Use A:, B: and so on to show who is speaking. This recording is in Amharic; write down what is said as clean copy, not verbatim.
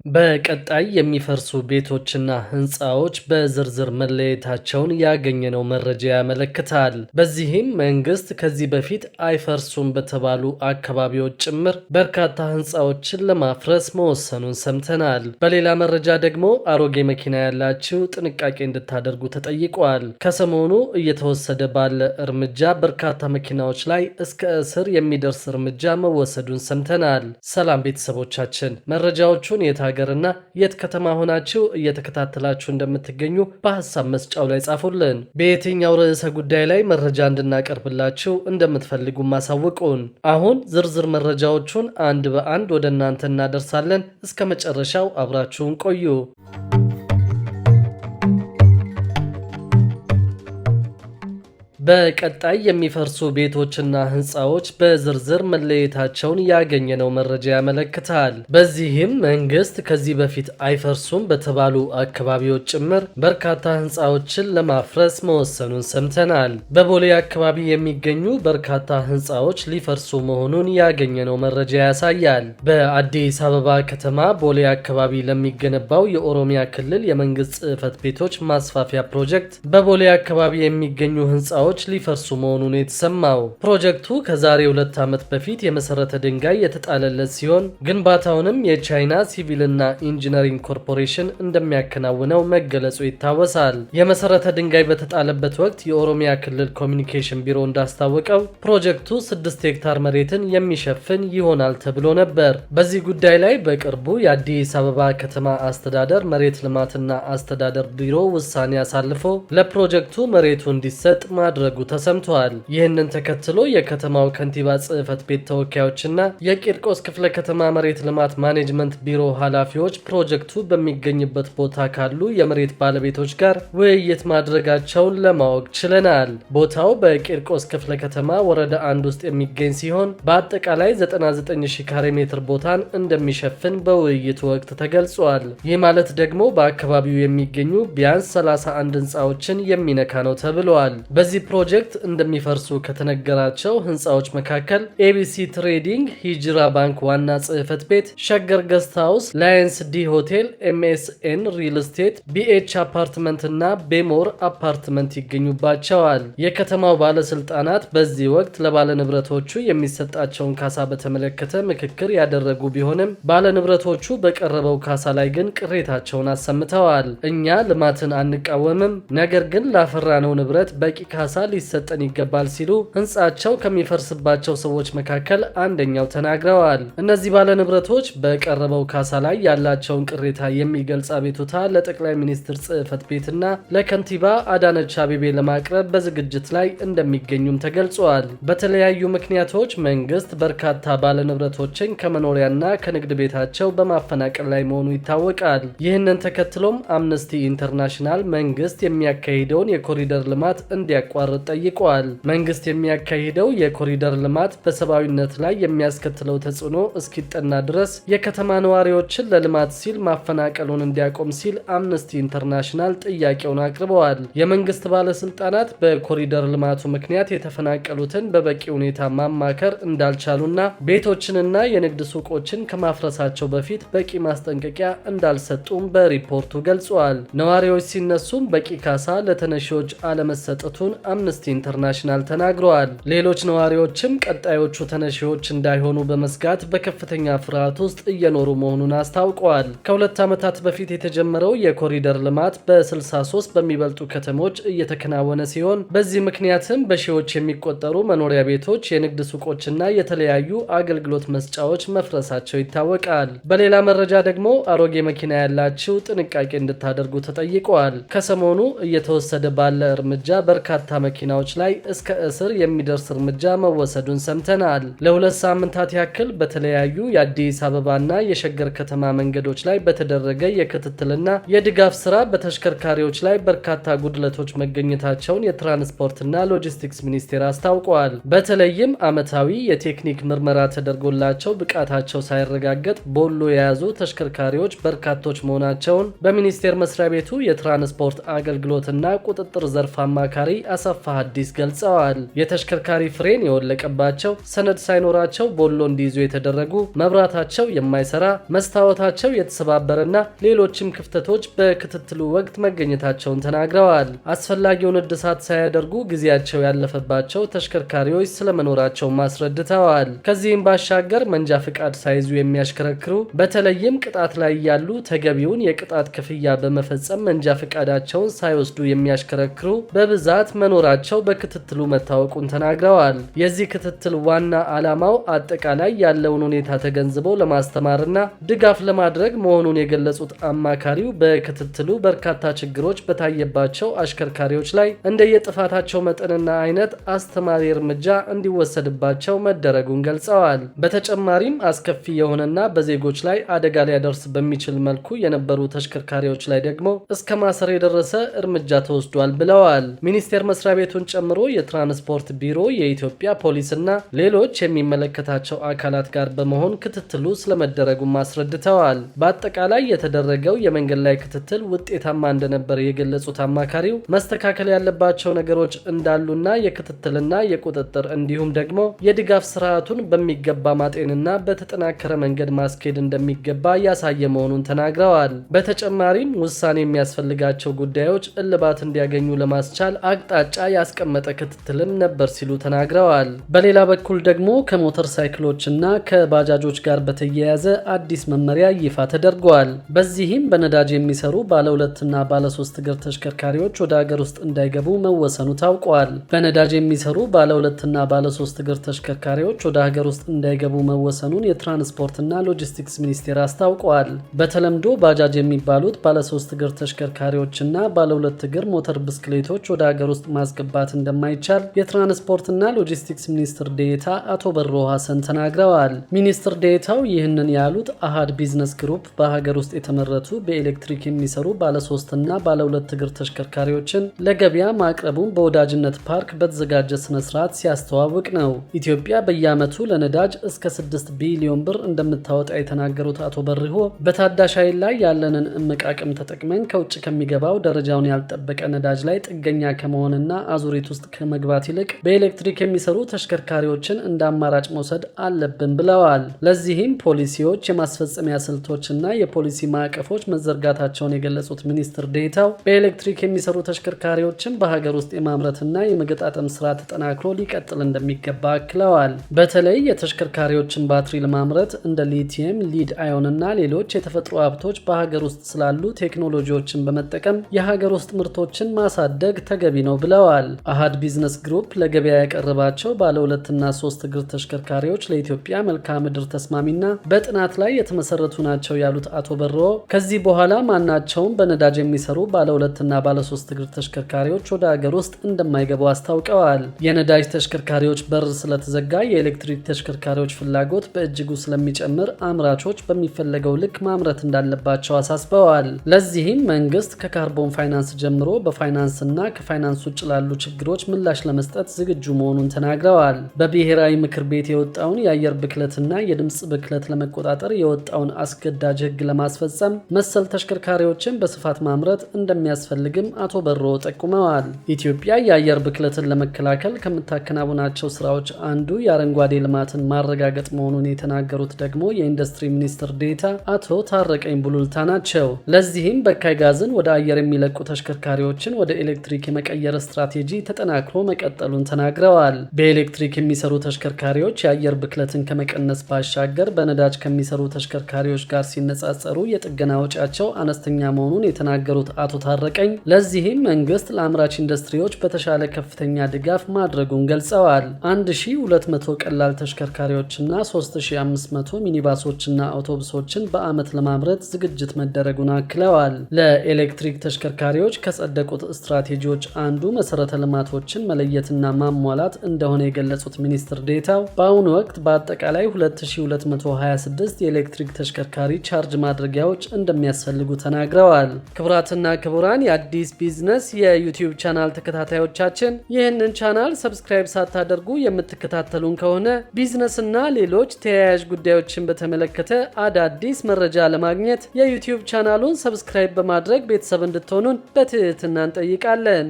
A: በቀጣይ የሚፈርሱ ቤቶችና ህንፃዎች በዝርዝር መለየታቸውን ያገኘነው መረጃ ያመለክታል። በዚህም መንግስት ከዚህ በፊት አይፈርሱም በተባሉ አካባቢዎች ጭምር በርካታ ህንፃዎችን ለማፍረስ መወሰኑን ሰምተናል። በሌላ መረጃ ደግሞ አሮጌ መኪና ያላችሁ ጥንቃቄ እንድታደርጉ ተጠይቋል። ከሰሞኑ እየተወሰደ ባለ እርምጃ በርካታ መኪናዎች ላይ እስከ እስር የሚደርስ እርምጃ መወሰዱን ሰምተናል። ሰላም ቤተሰቦቻችን፣ መረጃዎቹን ሀገርና የት ከተማ ሆናችሁ እየተከታተላችሁ እንደምትገኙ በሐሳብ መስጫው ላይ ጻፉልን። በየትኛው ርዕሰ ጉዳይ ላይ መረጃ እንድናቀርብላችሁ እንደምትፈልጉ ማሳውቁን። አሁን ዝርዝር መረጃዎቹን አንድ በአንድ ወደ እናንተ እናደርሳለን። እስከ መጨረሻው አብራችሁን ቆዩ። በቀጣይ የሚፈርሱ ቤቶችና ህንፃዎች በዝርዝር መለየታቸውን ያገኘነው መረጃ ያመለክታል። በዚህም መንግስት ከዚህ በፊት አይፈርሱም በተባሉ አካባቢዎች ጭምር በርካታ ህንፃዎችን ለማፍረስ መወሰኑን ሰምተናል። በቦሌ አካባቢ የሚገኙ በርካታ ህንፃዎች ሊፈርሱ መሆኑን ያገኘነው መረጃ ያሳያል። በአዲስ አበባ ከተማ ቦሌ አካባቢ ለሚገነባው የኦሮሚያ ክልል የመንግስት ጽሕፈት ቤቶች ማስፋፊያ ፕሮጀክት በቦሌ አካባቢ የሚገኙ ህንፃዎች ሊፈርሱ መሆኑን የተሰማው ፕሮጀክቱ ከዛሬ 2 ዓመት በፊት የመሰረተ ድንጋይ የተጣለለት ሲሆን ግንባታውንም የቻይና ሲቪልና ኢንጂነሪንግ ኮርፖሬሽን እንደሚያከናውነው መገለጹ ይታወሳል። የመሰረተ ድንጋይ በተጣለበት ወቅት የኦሮሚያ ክልል ኮሚኒኬሽን ቢሮ እንዳስታወቀው ፕሮጀክቱ 6 ሄክታር መሬትን የሚሸፍን ይሆናል ተብሎ ነበር። በዚህ ጉዳይ ላይ በቅርቡ የአዲስ አበባ ከተማ አስተዳደር መሬት ልማትና አስተዳደር ቢሮ ውሳኔ አሳልፎ ለፕሮጀክቱ መሬቱ እንዲሰጥ ማድረጉ ተሰምቷል። ይህንን ተከትሎ የከተማው ከንቲባ ጽሕፈት ቤት ተወካዮችና የቂርቆስ ክፍለ ከተማ መሬት ልማት ማኔጅመንት ቢሮ ኃላፊዎች ፕሮጀክቱ በሚገኝበት ቦታ ካሉ የመሬት ባለቤቶች ጋር ውይይት ማድረጋቸውን ለማወቅ ችለናል። ቦታው በቂርቆስ ክፍለ ከተማ ወረዳ 1 ውስጥ የሚገኝ ሲሆን በአጠቃላይ 99000 ካሬ ሜትር ቦታን እንደሚሸፍን በውይይቱ ወቅት ተገልጿል። ይህ ማለት ደግሞ በአካባቢው የሚገኙ ቢያንስ 31 ህንፃዎችን የሚነካ ነው ተብሏል። በዚህ ፕሮጀክት እንደሚፈርሱ ከተነገራቸው ህንፃዎች መካከል ኤቢሲ ትሬዲንግ፣ ሂጅራ ባንክ ዋና ጽሕፈት ቤት፣ ሸገር ገስት ሃውስ፣ ላየንስ ዲ ሆቴል፣ ኤምኤስኤን ሪል ስቴት፣ ቢኤች አፓርትመንት እና ቤሞር አፓርትመንት ይገኙባቸዋል። የከተማው ባለስልጣናት በዚህ ወቅት ለባለንብረቶቹ የሚሰጣቸውን ካሳ በተመለከተ ምክክር ያደረጉ ቢሆንም ባለንብረቶቹ በቀረበው ካሳ ላይ ግን ቅሬታቸውን አሰምተዋል። እኛ ልማትን አንቃወምም፣ ነገር ግን ላፈራነው ንብረት በቂ ካሳ ሊሰጠን ይገባል ሲሉ ህንፃቸው ከሚፈርስባቸው ሰዎች መካከል አንደኛው ተናግረዋል። እነዚህ ባለንብረቶች በቀረበው ካሳ ላይ ያላቸውን ቅሬታ የሚገልጽ አቤቱታ ለጠቅላይ ሚኒስትር ጽሕፈት ቤትና ለከንቲባ አዳነች አቤቤ ለማቅረብ በዝግጅት ላይ እንደሚገኙም ተገልጿል። በተለያዩ ምክንያቶች መንግስት በርካታ ባለንብረቶችን ከመኖሪያና ከንግድ ቤታቸው በማፈናቀል ላይ መሆኑ ይታወቃል። ይህንን ተከትሎም አምነስቲ ኢንተርናሽናል መንግስት የሚያካሂደውን የኮሪደር ልማት እንዲያቋርጥ ጠይቋል። መንግስት የሚያካሂደው የኮሪደር ልማት በሰብአዊነት ላይ የሚያስከትለው ተጽዕኖ እስኪጠና ድረስ የከተማ ነዋሪዎችን ለልማት ሲል ማፈናቀሉን እንዲያቆም ሲል አምነስቲ ኢንተርናሽናል ጥያቄውን አቅርበዋል። የመንግስት ባለስልጣናት በኮሪደር ልማቱ ምክንያት የተፈናቀሉትን በበቂ ሁኔታ ማማከር እንዳልቻሉና ቤቶችንና የንግድ ሱቆችን ከማፍረሳቸው በፊት በቂ ማስጠንቀቂያ እንዳልሰጡም በሪፖርቱ ገልጿል። ነዋሪዎች ሲነሱም በቂ ካሳ ለተነሺዎች አለመሰጠቱን አምነስቲ ኢንተርናሽናል ተናግረዋል። ሌሎች ነዋሪዎችም ቀጣዮቹ ተነሺዎች እንዳይሆኑ በመስጋት በከፍተኛ ፍርሃት ውስጥ እየኖሩ መሆኑን አስታውቀዋል። ከ2 ዓመታት በፊት የተጀመረው የኮሪደር ልማት በ63 በሚበልጡ ከተሞች እየተከናወነ ሲሆን በዚህ ምክንያትም በሺዎች የሚቆጠሩ መኖሪያ ቤቶች፣ የንግድ ሱቆችና የተለያዩ አገልግሎት መስጫዎች መፍረሳቸው ይታወቃል። በሌላ መረጃ ደግሞ አሮጌ መኪና ያላችሁ ጥንቃቄ እንድታደርጉ ተጠይቀዋል። ከሰሞኑ እየተወሰደ ባለ እርምጃ በርካታ መኪናዎች ላይ እስከ እስር የሚደርስ እርምጃ መወሰዱን ሰምተናል። ለ2 ሳምንታት ያክል በተለያዩ የአዲስ አበባና የሸገር ከተማ መንገዶች ላይ በተደረገ የክትትልና የድጋፍ ስራ በተሽከርካሪዎች ላይ በርካታ ጉድለቶች መገኘታቸውን የትራንስፖርትና ሎጂስቲክስ ሚኒስቴር አስታውቋል። በተለይም ዓመታዊ የቴክኒክ ምርመራ ተደርጎላቸው ብቃታቸው ሳይረጋገጥ ቦሎ የያዙ ተሽከርካሪዎች በርካቶች መሆናቸውን በሚኒስቴር መስሪያ ቤቱ የትራንስፖርት አገልግሎትና ቁጥጥር ዘርፍ አማካሪ አሰፋ አሰፋ ሐዲስ ገልጸዋል። የተሽከርካሪ ፍሬን የወለቀባቸው፣ ሰነድ ሳይኖራቸው ቦሎ እንዲይዙ የተደረጉ፣ መብራታቸው የማይሰራ፣ መስታወታቸው የተሰባበረና ሌሎችም ክፍተቶች በክትትሉ ወቅት መገኘታቸውን ተናግረዋል። አስፈላጊውን እድሳት ሳያደርጉ ጊዜያቸው ያለፈባቸው ተሽከርካሪዎች ስለመኖራቸው አስረድተዋል። ከዚህም ባሻገር መንጃ ፍቃድ ሳይዙ የሚያሽከረክሩ በተለይም ቅጣት ላይ ያሉ ተገቢውን የቅጣት ክፍያ በመፈጸም መንጃ ፍቃዳቸውን ሳይወስዱ የሚያሽከረክሩ በብዛት መኖራቸው በክትትሉ መታወቁን ተናግረዋል። የዚህ ክትትል ዋና ዓላማው አጠቃላይ ያለውን ሁኔታ ተገንዝበው ለማስተማርና ድጋፍ ለማድረግ መሆኑን የገለጹት አማካሪው በክትትሉ በርካታ ችግሮች በታየባቸው አሽከርካሪዎች ላይ እንደየጥፋታቸው መጠንና አይነት አስተማሪ እርምጃ እንዲወሰድባቸው መደረጉን ገልጸዋል። በተጨማሪም አስከፊ የሆነና በዜጎች ላይ አደጋ ሊያደርስ በሚችል መልኩ የነበሩ ተሽከርካሪዎች ላይ ደግሞ እስከ ማሰር የደረሰ እርምጃ ተወስዷል ብለዋል። ሚኒስቴር መስሪያ ቤቱን ጨምሮ የትራንስፖርት ቢሮ፣ የኢትዮጵያ ፖሊስና ሌሎች የሚመለከታቸው አካላት ጋር በመሆን ክትትሉ ስለመደረጉም አስረድተዋል። በአጠቃላይ የተደረገው የመንገድ ላይ ክትትል ውጤታማ እንደነበር የገለጹት አማካሪው መስተካከል ያለባቸው ነገሮች እንዳሉና የክትትልና የቁጥጥር እንዲሁም ደግሞ የድጋፍ ስርዓቱን በሚገባ ማጤንና በተጠናከረ መንገድ ማስኬድ እንደሚገባ ያሳየ መሆኑን ተናግረዋል። በተጨማሪም ውሳኔ የሚያስፈልጋቸው ጉዳዮች እልባት እንዲያገኙ ለማስቻል አቅጣጫ ያስቀመጠ ክትትልም ነበር ሲሉ ተናግረዋል። በሌላ በኩል ደግሞ ከሞተር ሳይክሎችና ከባጃጆች ጋር በተያያዘ አዲስ መመሪያ ይፋ ተደርጓል። በዚህም በነዳጅ የሚሰሩ ባለ 2 እና ባለ 3 እግር ተሽከርካሪዎች ወደ ሀገር ውስጥ እንዳይገቡ መወሰኑ ታውቋል። በነዳጅ የሚሰሩ ባለ 2 እና ባለ 3 እግር ተሽከርካሪዎች ወደ ሀገር ውስጥ እንዳይገቡ መወሰኑን የትራንስፖርትና ሎጂስቲክስ ሚኒስቴር አስታውቋል። በተለምዶ ባጃጅ የሚባሉት ባለ 3 እግር ተሽከርካሪዎችና ባለ 2 እግር ሞተር ብስክሌቶች ወደ ሀገር ውስጥ ማስገባት እንደማይቻል የትራንስፖርትና ሎጂስቲክስ ሚኒስትር ዴኤታ አቶ በሮ ሐሰን ተናግረዋል። ሚኒስትር ዴኤታው ይህንን ያሉት አሃድ ቢዝነስ ግሩፕ በሀገር ውስጥ የተመረቱ በኤሌክትሪክ የሚሰሩ ባለ 3 እና ባለ 2 እግር ተሽከርካሪዎችን ለገበያ ማቅረቡን በወዳጅነት ፓርክ በተዘጋጀ ስነ ስርዓት ሲያስተዋውቅ ነው። ኢትዮጵያ በየዓመቱ ለነዳጅ እስከ 6 ቢሊዮን ብር እንደምታወጣ የተናገሩት አቶ በሪሆ በታዳሽ ኃይል ላይ ያለንን እምቅ አቅም ተጠቅመን ከውጭ ከሚገባው ደረጃውን ያልጠበቀ ነዳጅ ላይ ጥገኛ ከመሆንና አዙሪት ውስጥ ከመግባት ይልቅ በኤሌክትሪክ የሚሰሩ ተሽከርካሪዎችን እንደ አማራጭ መውሰድ አለብን ብለዋል። ለዚህም ፖሊሲዎች፣ የማስፈጸሚያ ስልቶችና የፖሊሲ ማዕቀፎች መዘርጋታቸውን የገለጹት ሚኒስትር ዴኤታው በኤሌክትሪክ የሚሰሩ ተሽከርካሪዎችን በሀገር ውስጥ የማምረትና የመገጣጠም ስራ ተጠናክሮ ሊቀጥል እንደሚገባ አክለዋል። በተለይ የተሽከርካሪዎችን ባትሪ ለማምረት እንደ ሊቲየም፣ ሊድ አዮን እና ሌሎች የተፈጥሮ ሀብቶች በሀገር ውስጥ ስላሉ ቴክኖሎጂዎችን በመጠቀም የሀገር ውስጥ ምርቶችን ማሳደግ ተገቢ ነው ብለዋል። አሃድ ቢዝነስ ግሩፕ ለገበያ ያቀረባቸው ባለ 2 እና 3 እግር ተሽከርካሪዎች ለኢትዮጵያ መልክዓ ምድር ተስማሚና በጥናት ላይ የተመሰረቱ ናቸው ያሉት አቶ በሮ ከዚህ በኋላ ማናቸውም በነዳጅ የሚሰሩ ባለ 2 እና ባለ 3 እግር ተሽከርካሪዎች ወደ ሀገር ውስጥ እንደማይገቡ አስታውቀዋል። የነዳጅ ተሽከርካሪዎች በር ስለተዘጋ የኤሌክትሪክ ተሽከርካሪዎች ፍላጎት በእጅጉ ስለሚጨምር አምራቾች በሚፈለገው ልክ ማምረት እንዳለባቸው አሳስበዋል። ለዚህም መንግስት ከካርቦን ፋይናንስ ጀምሮ በፋይናንስና ከፋይናንስ ውጭ ላሉ ችግሮች ምላሽ ለመስጠት ዝግጁ መሆኑን ተናግረዋል። በብሔራዊ ምክር ቤት የወጣውን የአየር ብክለትና የድምፅ ብክለት ለመቆጣጠር የወጣውን አስገዳጅ ሕግ ለማስፈጸም መሰል ተሽከርካሪዎችን በስፋት ማምረት እንደሚያስፈልግም አቶ በሮ ጠቁመዋል። ኢትዮጵያ የአየር ብክለትን ለመከላከል ከምታከናውናቸው ስራዎች አንዱ የአረንጓዴ ልማትን ማረጋገጥ መሆኑን የተናገሩት ደግሞ የኢንዱስትሪ ሚኒስትር ዴኤታ አቶ ታረቀኝ ቡሉልታ ናቸው። ለዚህም በካይ ጋዝን ወደ አየር የሚለቁ ተሽከርካሪዎችን ወደ ኤሌክትሪክ የመቀየር ስትራቴጂ ተጠናክሮ መቀጠሉን ተናግረዋል። በኤሌክትሪክ የሚሰሩ ተሽከርካሪዎች የአየር ብክለትን ከመቀነስ ባሻገር በነዳጅ ከሚሰሩ ተሽከርካሪዎች ጋር ሲነጻጸሩ የጥገና ወጪያቸው አነስተኛ መሆኑን የተናገሩት አቶ ታረቀኝ ለዚህም መንግስት ለአምራች ኢንዱስትሪዎች በተሻለ ከፍተኛ ድጋፍ ማድረጉን ገልጸዋል። 1200 ቀላል ተሽከርካሪዎችና 3500 ሚኒባሶችና አውቶቡሶችን በአመት ለማምረት ዝግጅት መደረጉን አክለዋል። ለኤሌክትሪክ ተሽከርካሪዎች ከጸደቁት ስትራቴጂዎች አንዱ መሰረተ ልማቶችን መለየትና ማሟላት እንደሆነ የገለጹት ሚኒስትር ዴታው በአሁኑ ወቅት በአጠቃላይ 2226 የኤሌክትሪክ ተሽከርካሪ ቻርጅ ማድረጊያዎች እንደሚያስፈልጉ ተናግረዋል። ክቡራትና ክቡራን የአዲስ ቢዝነስ የዩቲዩብ ቻናል ተከታታዮቻችን ይህንን ቻናል ሰብስክራይብ ሳታደርጉ የምትከታተሉን ከሆነ ቢዝነስና ሌሎች ተያያዥ ጉዳዮችን በተመለከተ አዳዲስ መረጃ ለማግኘት የዩቲዩብ ቻናሉን ሰብስክራይብ በማድረግ ቤተሰብ እንድትሆኑን በትህትና እንጠይቃለን።